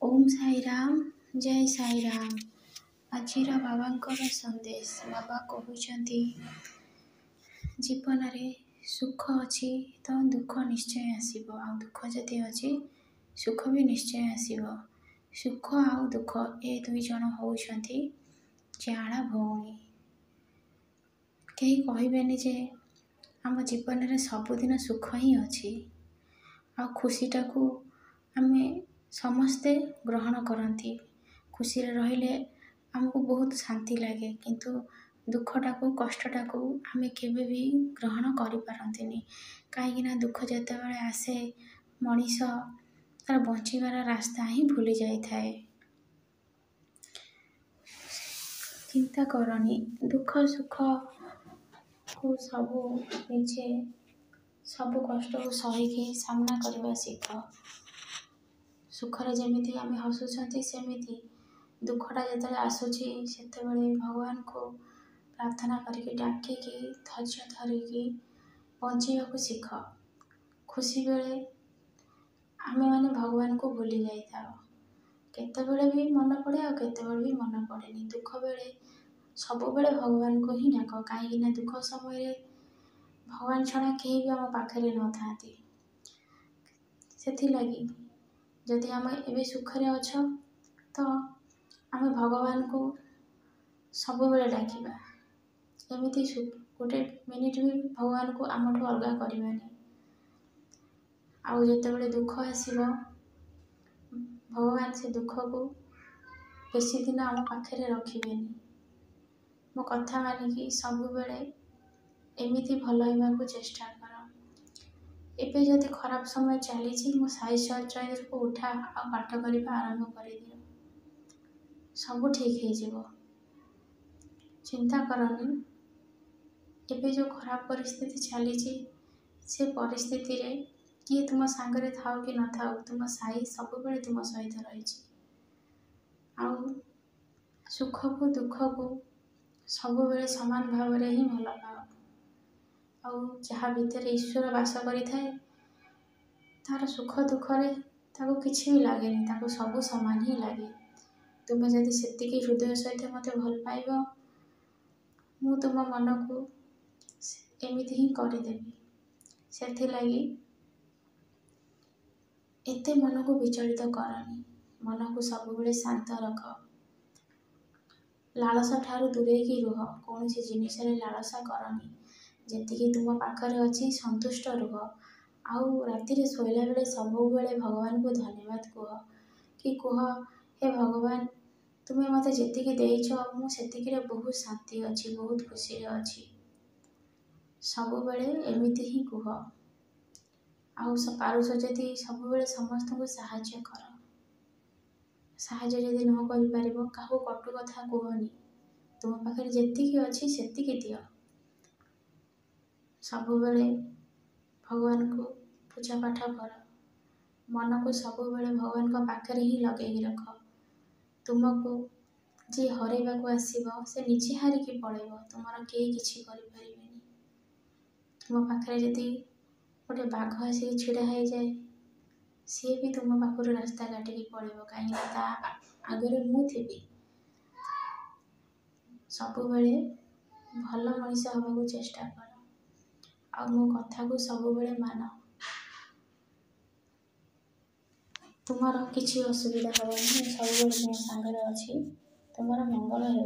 ओम साई राम जय साई राम। आजिर बाबांकर संदेश। बाबा कहते जीवन में सुख अच्छी तो दुख निश्चय आसब, आ दुख जदि अच्छी सुख भी निश्चय आसब। सुख आ दुख ए दुई जन होउछंती जाड़ा भौणी। कहीं कहबेनि जे आम जीवन में सबुदिन सुख ही अच्छी। आ खुशीटा को आमे समस्ते ग्रहण करती। खुशी रहिले आमको बहुत शांति लगे, किंतु दुखटा को कष्टटा को आमे केबे भी ग्रहण करि पारंतिनी। कहीं दुख जेतेबेले आसे मनीष तार बंचिबार रास्ता ही भूली जाई थाए। चिंता करनी, दुख सुख को सबू निजे सबू कष्ट को सहीकि सामना करवा शिख। सुखरे जमीती आमे हसुछंती सेमिति दुखटा जेतेबेले आसुची सेतेबेले भगवान को प्रार्थना करिकी डाकिकी धैर्य धरिकी बंचिबा को शिख। खुशी बेले आमे माने भगवान को भूली जाई थाओ। केतेबेले भी मन पड़े आ केतेबेले भी मन पड़ेनी। दुख बेले सब बेले भगवान को ही डाक, कहीं दुख समय भगवान छड़ा कहीं भी आम पाखरे न थाती। सेथि लगी जदि आम एबे सुखरे अछ तो आमे भगवान को सब बेले डाकिबा। एमिति गोटे मिनिट भी भगवान को आमठू अलगा करबानी। आउ जेतेबेले दुख आसीबो भगवान से दुख को बेसी दिन आम पाखरे रखिबेनी। मो कथा मानिकी सब बेले एमिति भल होइबाकू चेष्टा कर। एबे जदि खराब समय चली मो साई चैत्र को उठा आ पाठ करने आरंभ कर दियो, सब ठीक हो जिवो। चिंता करनी। एबे जो खराब परिस्थिति चली से परिस्थिति रे किए तुम सांगरे थाओ कि न थाओ, तुम साई सब बेले तुम सहित रही। आउ सुख को दुख को सब बेले समान भाव में ही भल पाओ। आउ जहाँ भीतर ईश्वर वास करि थाए तार सुख दुखरे ताको किछि भी लागेनी, ताको सब समान ही लगे। तुम जदि सेतिकी हृदय सहित मते भल पाइबो मु तुम मन को एमिति ही करदेवी। सेथि लगी एते मन को विचलित करनी। मन को सब बेले शांत रख। लालसा ठारू दूरे की रुह। कौन सी जिनिस रे लालसा करनी। जेतिकी तुम पाखरे अच्छी संतुष्ट रुह। आउ राति रे सोइला बेले सब बेले भगवान को धन्यवाद कह कि कह हे भगवान तुम्हें मते जेतिकी देइछ मु सेतिकी रे बहुत शांति अच्छी, बहुत खुशी रे अच्छी। सब बेले एमिति ही कह। आउ पारुष जदि सब बेले समस्त को सहाय्य कर। सहाय्य जदि न करि पारिबो काहू कटु कथा कहनी। तुम पाखरे जेतिकी अच्छी सेतिकी दियो। सब बेले भगवान को पूजा पाठ कर। मन को सब बेले भगवान को पाखरे ही लगे रख। तुमको जी हरैबा को आसीबो से निजे हारिकी पळेबो, तुमर केही किछि करि परिबेनी। तुम पाखरे जदि गोटे बाघ आसी छिड़ा हो जाए सी भी तुम पाखर रास्ता काटिकी पळेबो, कहीं ता आगरे मु थिबी। सब बेले भल मनीष हबाकू चेष्टा कर। आ मो कथा को सब बेले मान। तुमर किछि असुविधा हबनी, सब बेले मो संगरे अछि। तुमर मंगल हो।